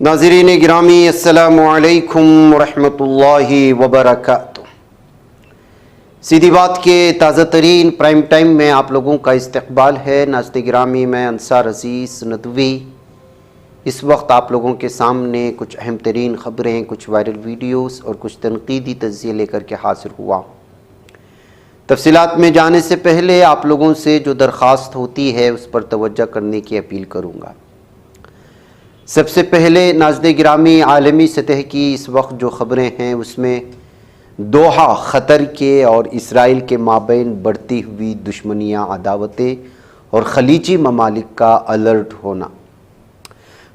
ناظرین گرامی السلام علیکم ورحمۃ اللہ وبرکاتہ۔ سیدھی بات کے تازہ ترین پرائم ٹائم میں آپ لوگوں کا استقبال ہے۔ ناظرین گرامی، میں انصار عزیز ندوی اس وقت آپ لوگوں کے سامنے کچھ اہم ترین خبریں، کچھ وائرل ویڈیوز اور کچھ تنقیدی تجزیے لے کر کے حاضر ہوا۔ تفصیلات میں جانے سے پہلے آپ لوگوں سے جو درخواست ہوتی ہے اس پر توجہ کرنے کی اپیل کروں گا۔ سب سے پہلے ناظرین گرامی، عالمی سطح کی اس وقت جو خبریں ہیں اس میں دوحہ قطر کے اور اسرائیل کے مابین بڑھتی ہوئی دشمنیاں، عداوتیں اور خلیجی ممالک کا الرٹ ہونا۔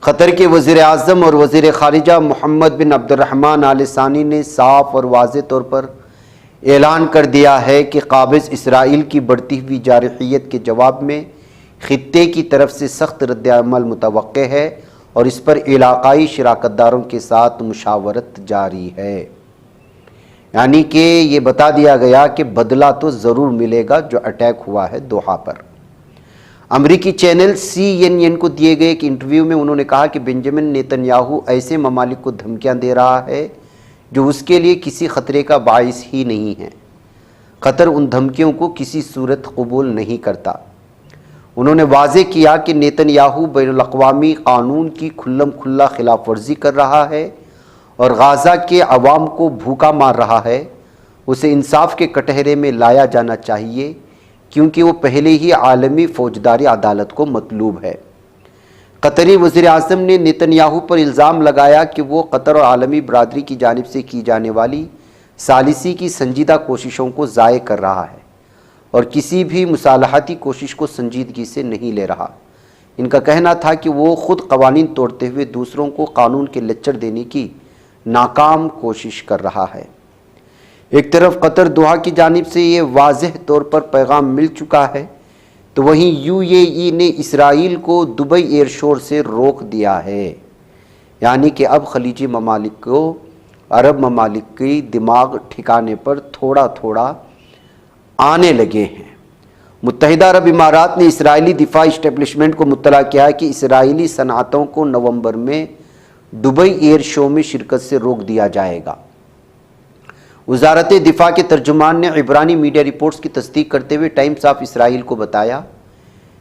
قطر کے وزیر اعظم اور وزیر خارجہ محمد بن عبد الرحمن آل ثانی نے صاف اور واضح طور پر اعلان کر دیا ہے کہ قابض اسرائیل کی بڑھتی ہوئی جارحیت کے جواب میں خطے کی طرف سے سخت رد عمل متوقع ہے اور اس پر علاقائی شراکت داروں کے ساتھ مشاورت جاری ہے۔ یعنی کہ یہ بتا دیا گیا کہ بدلہ تو ضرور ملے گا جو اٹیک ہوا ہے دوحہ پر۔ امریکی چینل CNN کو دیے گئے ایک انٹرویو میں انہوں نے کہا کہ بنجمن نیتن یاہو ایسے ممالک کو دھمکیاں دے رہا ہے جو اس کے لیے کسی خطرے کا باعث ہی نہیں ہے۔ قطر ان دھمکیوں کو کسی صورت قبول نہیں کرتا۔ انہوں نے واضح کیا کہ نیتن یاہو بین الاقوامی قانون کی کھلم کھلا خلاف ورزی کر رہا ہے اور غازہ کے عوام کو بھوکا مار رہا ہے۔ اسے انصاف کے کٹہرے میں لایا جانا چاہیے کیونکہ وہ پہلے ہی عالمی فوجداری عدالت کو مطلوب ہے۔ قطری وزیر اعظم نے نیتن یاہو پر الزام لگایا کہ وہ قطر اور عالمی برادری کی جانب سے کی جانے والی ثالثی کی سنجیدہ کوششوں کو ضائع کر رہا ہے اور کسی بھی مصالحتی کوشش کو سنجیدگی سے نہیں لے رہا۔ ان کا کہنا تھا کہ وہ خود قوانین توڑتے ہوئے دوسروں کو قانون کے لچر دینے کی ناکام کوشش کر رہا ہے۔ ایک طرف قطر دوحہ کی جانب سے یہ واضح طور پر پیغام مل چکا ہے تو وہیں UAE نے اسرائیل کو دبئی ایئر شو سے روک دیا ہے۔ یعنی کہ اب خلیجی ممالک کو عرب ممالک کی دماغ ٹھکانے پر تھوڑا تھوڑا آنے لگے ہیں۔ متحدہ عرب امارات نے اسرائیلی دفاعی اسٹیبلشمنٹ کو مطلع کیا ہے کہ اسرائیلی صنعتوں کو نومبر میں دبئی ایئر شو میں شرکت سے روک دیا جائے گا۔ وزارت دفاع کے ترجمان نے عبرانی میڈیا رپورٹس کی تصدیق کرتے ہوئے ٹائمز آف اسرائیل کو بتایا۔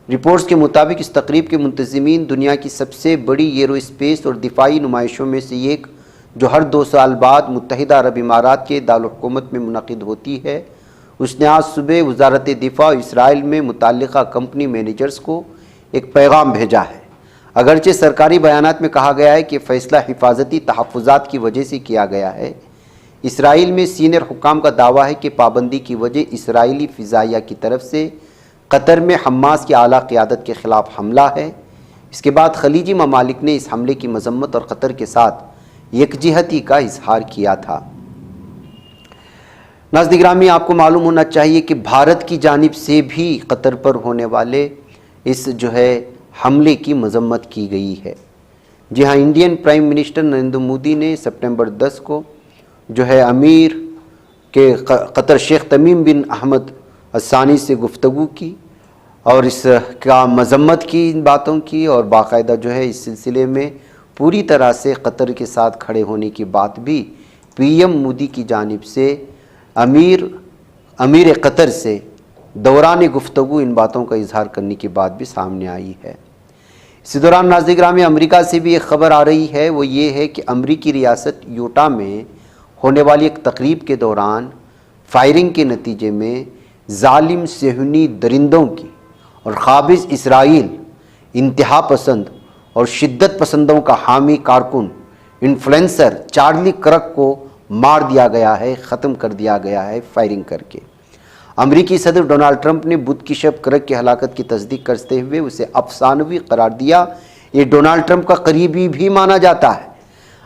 رپورٹس کے مطابق اس تقریب کے منتظمین دنیا کی سب سے بڑی ایرو اسپیس اور دفاعی نمائشوں میں سے ایک جو ہر 2 سال بعد متحدہ عرب امارات کے دارالحکومت میں منعقد ہوتی ہے، اس نے آج صبح وزارت دفاع اسرائیل میں متعلقہ کمپنی مینیجرز کو ایک پیغام بھیجا ہے۔ اگرچہ سرکاری بیانات میں کہا گیا ہے کہ فیصلہ حفاظتی تحفظات کی وجہ سے کیا گیا ہے، اسرائیل میں سینئر حکام کا دعویٰ ہے کہ پابندی کی وجہ اسرائیلی فضائیہ کی طرف سے قطر میں حماس کی اعلیٰ قیادت کے خلاف حملہ ہے۔ اس کے بعد خلیجی ممالک نے اس حملے کی مذمت اور قطر کے ساتھ یکجہتی کا اظہار کیا تھا۔ ناظرین گرامی، آپ کو معلوم ہونا چاہیے کہ بھارت کی جانب سے بھی قطر پر ہونے والے اس حملے کی مذمت کی گئی ہے۔ جی ہاں، Indian prime minister Narendra Modi نے سپٹمبر 10 کو امیر کے قطر شیخ تمیم بن حمد الثانی سے گفتگو کی اور اس کا مذمت کی، ان باتوں کی، اور باقاعدہ اس سلسلے میں پوری طرح سے قطر کے ساتھ کھڑے ہونے کی بات بھی PM مودی کی جانب سے امیر قطر سے دوران گفتگو ان باتوں کا اظہار کرنے کی بات بھی سامنے آئی ہے۔ اسی دوران ناظرین گرامی، امریکہ سے بھی ایک خبر آ رہی ہے، وہ یہ ہے کہ امریکی ریاست یوٹا میں ہونے والی ایک تقریب کے دوران فائرنگ کے نتیجے میں ظالم صہیونی درندوں کی اور قابض اسرائیل انتہا پسند اور شدت پسندوں کا حامی کارکن انفلوئنسر چارلی کرک کو مار دیا گیا ہے، ختم کر دیا گیا ہے فائرنگ کر کے۔ امریکی صدر ڈونلڈ ٹرمپ نے بدھ کی شب کرک کی ہلاکت کی تصدیق کرتے ہوئے اسے افسانوی قرار دیا۔ یہ ڈونلڈ ٹرمپ کا قریبی بھی مانا جاتا ہے۔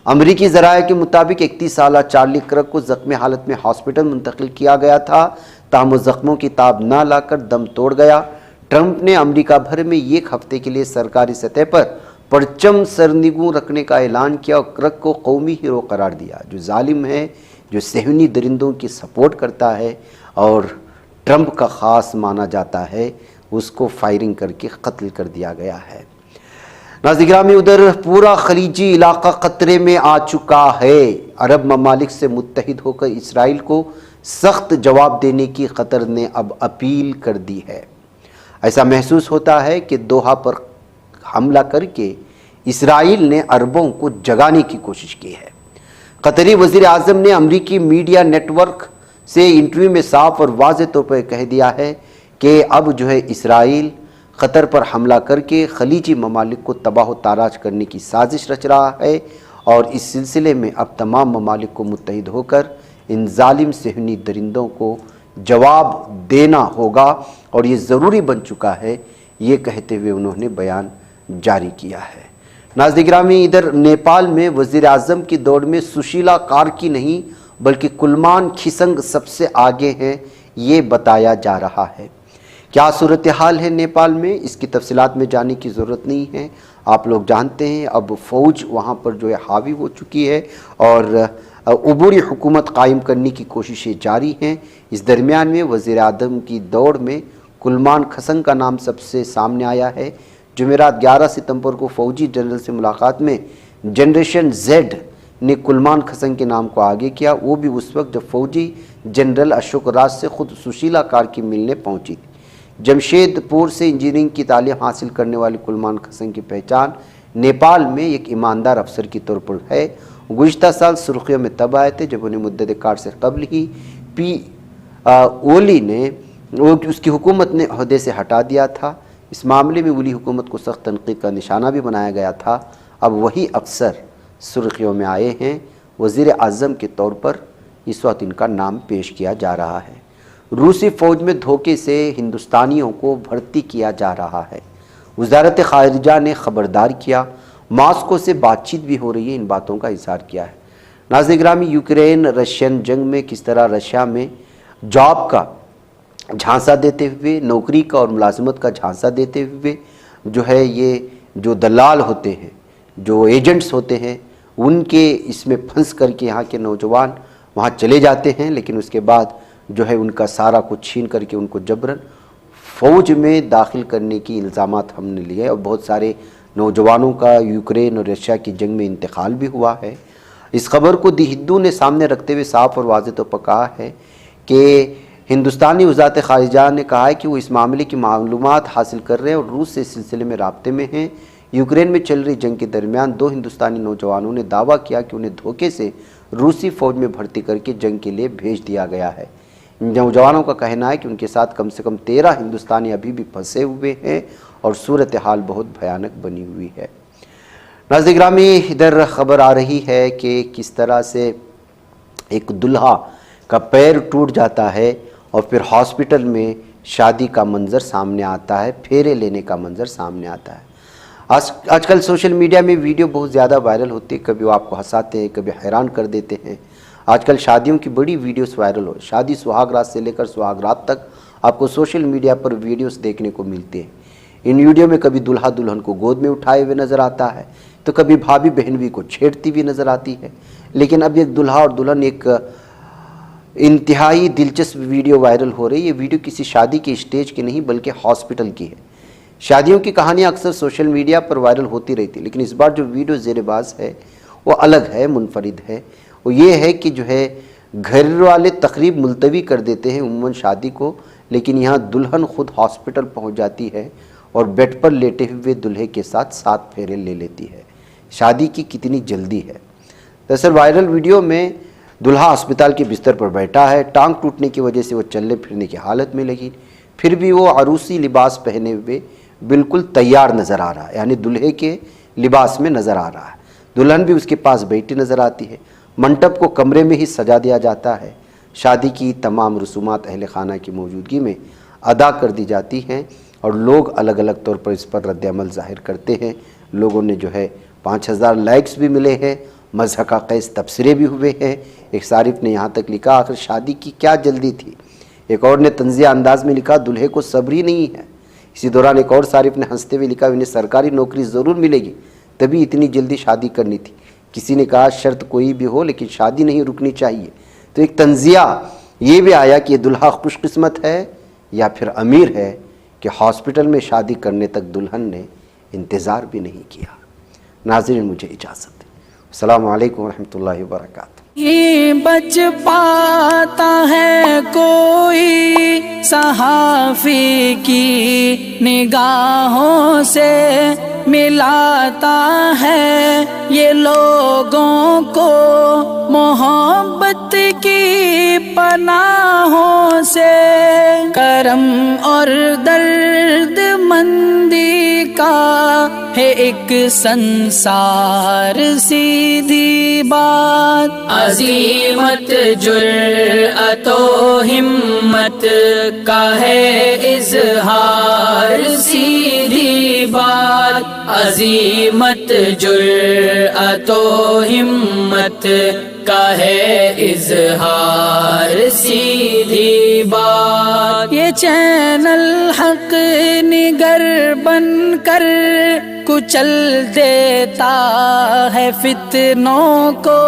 امریکی ذرائع کے مطابق 31 سالہ چارلی کرک کو زخمی حالت میں ہاسپٹل منتقل کیا گیا تھا، تاہم وہ زخموں کی تاب نہ لا کر دم توڑ گیا۔ ٹرمپ نے امریکہ بھر میں ایک ہفتے کے لیے سرکاری سطح پر پرچم سرنگوں رکھنے کا اعلان کیا اور کرک کو قومی ہیرو قرار دیا، جو ظالم ہے، جو صہیونی درندوں کی سپورٹ کرتا ہے اور ٹرمپ کا خاص مانا جاتا ہے، اس کو فائرنگ کر کے قتل کر دیا گیا ہے۔ नाज़रीन ग्रामी, उधर पूरा खलीजी इलाका खतरे में आ चुका है। अरब ममालिक से मुत्तहिद होकर इसराइल को सख्त जवाब देने की कतर ने अब अपील कर दी है। ऐसा महसूस होता है कि दोहा पर हमला करके इसराइल ने अरबों को जगाने की कोशिश की है। कतरी वज़ीर आज़म ने अमरीकी मीडिया नेटवर्क से इंटरव्यू में साफ और वाज़ेह तौर पर कह दिया है कि अब जो है इसराइल क़तर पर हमला करके खलीजी ममालिक को तबाह ताराज करने की साजिश रच रहा है और इस सिलसिले में अब तमाम ममालिक को मुत्तहिद होकर इन जालिम सेहनी दरिंदों को जवाब देना होगा और ये ज़रूरी बन चुका है, ये कहते हुए उन्होंने बयान जारी किया है। नाज़रीन गिरामी, इधर नेपाल में वज़ीर आज़म की दौड़ में सुशीला कार्की नहीं बल्कि कुलमान खिसंग सबसे आगे हैं, ये बताया जा रहा है। क्या सूरत हाल है नेपाल में, इसकी तफसीलात में जाने की ज़रूरत नहीं है। आप लोग जानते हैं अब फ़ौज वहाँ पर जो है हावी हो चुकी है और अबूरी हुकूमत कायम करने की कोशिशें जारी हैं। इस दरमियान में वज़ीर आज़म की दौड़ में कुलमान खसंग का नाम सबसे सामने आया है। जुमेरात 11 सितंबर को फ़ौजी जनरल से मुलाकात में जनरेशन जेड ने कुलमान खसंग के नाम को आगे किया, वो भी उस वक्त जब फ़ौजी जनरल अशोक राज से ख़ुद सुशीला कार्की मिलने पहुंची थी। जमशेदपुर से इंजीनियरिंग की तालीम हासिल करने वाले कुलमान खसंग की पहचान नेपाल में एक ईमानदार अफसर के तौर पर है। गुज़िश्ता साल सुर्खियों में तब आए थे जब उन्हें मुद्दत कार से कबल ही पी ओली ने उसकी हुकूमत ने अहदे से हटा दिया था। इस मामले में ओली हुकूमत को सख्त तनकीद का निशाना भी बनाया गया था। अब वही अफसर सुर्खियों में आए हैं। वज़ीर आज़म के तौर पर इस वक्त इनका नाम पेश किया जा रहा है। रूसी फ़ौज में धोखे से हिंदुस्तानियों को भर्ती किया जा रहा है। वज़ारत ख़ारिजा ने ख़बरदार किया, मॉस्को से बातचीत भी हो रही है, इन बातों का इज़हार किया है। नाज़रीन गिरामी, यूक्रेन रशियन जंग में किस तरह रशिया में जॉब का झांसा देते हुए, नौकरी का और मुलाजमत का झांसा देते हुए जो है ये जो दलाल होते हैं, जो एजेंट्स होते हैं, उनके इसमें फंस करके यहाँ के नौजवान वहाँ चले जाते हैं, लेकिन उसके बाद जो है उनका सारा कुछ छीन करके उनको जबरन फ़ौज में दाखिल करने की इल्ज़ामात हमने लिए और बहुत सारे नौजवानों का यूक्रेन और रशिया की जंग में इंतकाल भी हुआ है। इस खबर को दी हिंदू ने सामने रखते हुए साफ़ और वाज़ेह तौर पर कहा है कि हिंदुस्तानी वज़ारत ख़ारिजा ने कहा है कि वो इस मामले की मालूमात हासिल कर रहे हैं और रूस से इस सिलसिले में राब्ते में हैं। यूक्रेन में चल रही जंग के दरमियान 2 हिंदुस्तानी नौजवानों ने दावा किया कि उन्हें धोखे से रूसी फ़ौज में भर्ती करके जंग के लिए भेज दिया गया है। नौजवानों का कहना है कि उनके साथ कम से कम 13 हिंदुस्तानी अभी भी फंसे हुए हैं और सूरत हाल बहुत भयानक बनी हुई है। नाज़रीन गिरामी, इधर ख़बर आ रही है कि किस तरह से एक दुल्हा का पैर टूट जाता है और फिर हॉस्पिटल में शादी का मंज़र सामने आता है, फेरे लेने का मंज़र सामने आता है। आजकल सोशल मीडिया में वीडियो बहुत ज़्यादा वायरल होती है, कभी वो आपको हंसाते हैं, कभी हैरान कर देते हैं। आजकल शादियों की बड़ी वीडियोस वायरल हो, शादी सुहागरात से लेकर सुहागरात तक आपको सोशल मीडिया पर वीडियोस देखने को मिलते हैं। इन वीडियो में कभी दुल्हा दुल्हन को गोद में उठाए हुए नज़र आता है, तो कभी भाभी बहनवी को छेड़ती हुई नज़र आती है। लेकिन अब एक दुल्हा और दुल्हन एक इंतहाई दिलचस्प वीडियो वायरल हो रही है। ये वीडियो किसी शादी के स्टेज की नहीं बल्कि हॉस्पिटल की है। शादियों की कहानियाँ अक्सर सोशल मीडिया पर वायरल होती रहती, लेकिन इस बार जो वीडियो ज़ेरबाज़ है वो अलग है, मुनफरिद है। वो ये है कि जो है घर वाले तकरीब मुलतवी कर देते हैं उम्मन शादी को, लेकिन यहाँ दुल्हन खुद हॉस्पिटल पहुँच जाती है और बेड पर लेटे हुए दूल्हे के साथ 7 फेरे ले लेती है। शादी की कितनी जल्दी है। दरअसल वायरल वीडियो में दुल्हा अस्पताल के बिस्तर पर बैठा है, टांग टूटने की वजह से वो चलने फिरने की हालत में लगी, फिर भी वो अरूसी लिबास पहने हुए बिल्कुल तैयार नज़र आ रहा है, यानी दूल्हे के लिबास में नज़र आ रहा है। दुल्हन भी उसके पास बैठी नज़र आती है। मंडप को कमरे में ही सजा दिया जाता है। शादी की तमाम रसूमात अहले खाना की मौजूदगी में अदा कर दी जाती हैं और लोग अलग अलग तौर पर इस पर रद्द-ए-अमल ज़ाहिर करते हैं। लोगों ने जो है 5000 लाइक्स भी मिले हैं, मज़हक़ा क़ैस तबसरे भी हुए हैं। एक सारिफ ने यहाँ तक लिखा, आखिर शादी की क्या जल्दी थी। एक और ने तंज़िया अंदाज में लिखा, दूल्हे को सब्र ही नहीं है। इसी दौरान एक और सारिफ ने हंसते हुए लिखा, इन्हें सरकारी नौकरी ज़रूर मिलेगी, तभी इतनी जल्दी शादी करनी थी। किसी ने कहा, शर्त कोई भी हो लेकिन शादी नहीं रुकनी चाहिए। तो एक तंज़िया ये भी आया कि ये दुल्हा खुशकिस्मत है या फिर अमीर है कि हॉस्पिटल में शादी करने तक दुल्हन ने انتظار بھی نہیں کیا۔ ناظرین مجھے اجازت دیں، السلام علیکم ورحمۃ اللہ وبرکاتہ۔ بچ پاتا ہے کوئی صحافی کی نگاہوں سے، ملاتا ہے یہ لوگوں کو محبت کی پناہوں سے، کرم اور درد مندی کا ہے ایک سنسار سیدھی بات، عزیمت جرأت و ہمت کا ہے اظہار سیدھی بات، عزیمت جرأت و ہمت کا ہے اظہار سیدھی بات۔ یہ چینل حق نگر بن کر کچل دیتا ہے فتنوں کو،